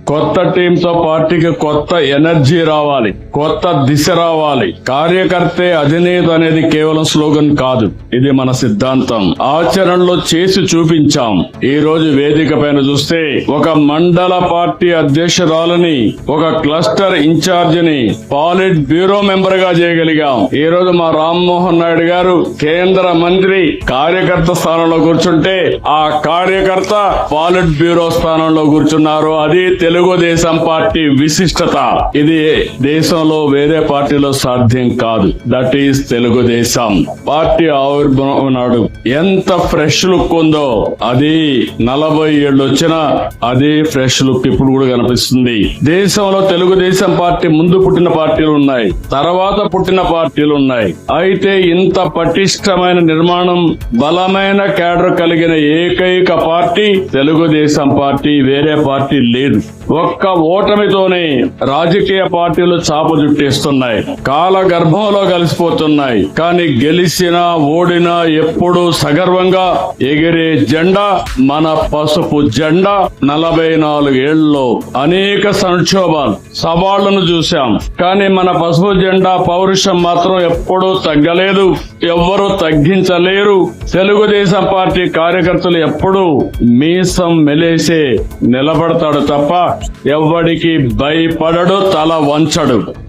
కొత్త టీంతో పార్టీకి కొత్త ఎనర్జీ రావాలి, కొత్త దిశ రావాలి. కార్యకర్తే అధినేత అనేది కేవలం స్లోగన్ కాదు, ఇది మన సిద్ధాంతం. ఆచరణలో చేసి చూపించాం. ఈ రోజు వేదిక పైన చూస్తే ఒక మండల పార్టీ అధ్యక్షురాలని, ఒక క్లస్టర్ ఇన్ఛార్జిని పాలిట్ బ్యూరో మెంబర్ గా చేయగలిగాం. ఈ రోజు మా రామ్మోహన్ నాయుడు గారు కేంద్ర మంత్రి కార్యకర్త స్థానంలో కూర్చుంటే ఆ కార్యకర్త పాలిట్ బ్యూరో స్థానంలో కూర్చున్నారు. అది తెలుగుదేశం పార్టీ విశిష్టత. ఇది దేశంలో వేరే పార్టీలో సాధ్యం కాదు. That is Telugu Desam party. ఆవిర్భావం నాడు ఎంత ఫ్రెష్ లుక్ ఉందో అది 40 ఏళ్ళు వచ్చినా అదే ఫ్రెష్ లుక్ ఇప్పుడు కూడా కనిపిస్తుంది. దేశంలో తెలుగుదేశం పార్టీ ముందు పుట్టిన పార్టీలు ఉన్నాయి, తర్వాత పుట్టిన పార్టీలు ఉన్నాయి. అయితే ఇంత పటిష్టమైన నిర్మాణం, బలమైన క్యాడర్ కలిగిన ఏకైక పార్టీ తెలుగుదేశం పార్టీ. వేరే పార్టీ లేదు. ఒక్క ఓటమితోనే రాజకీయ పార్టీలు చాప జుట్టేస్తున్నాయి, కాల గర్భంలో కలిసిపోతున్నాయి. కానీ గెలిచినా ఓడినా ఎప్పుడూ సగర్వంగా ఎగిరే జెండా మన పసుపు జెండా. 44 ఏళ్లలో అనేక సంక్షోభాలు, సవాళ్లను చూశాం. కానీ మన పసుపు జెండా పౌరుషం మాత్రం ఎప్పుడూ తగ్గలేదు, ఎవ్వరూ తగ్గించలేరు. తెలుగుదేశం పార్టీ కార్యకర్తలు ఎప్పుడూ మీసం మెలేసే నిలబడతాడు తప్ప ఎవ్వడికి భయపడడు, తల వంచడు.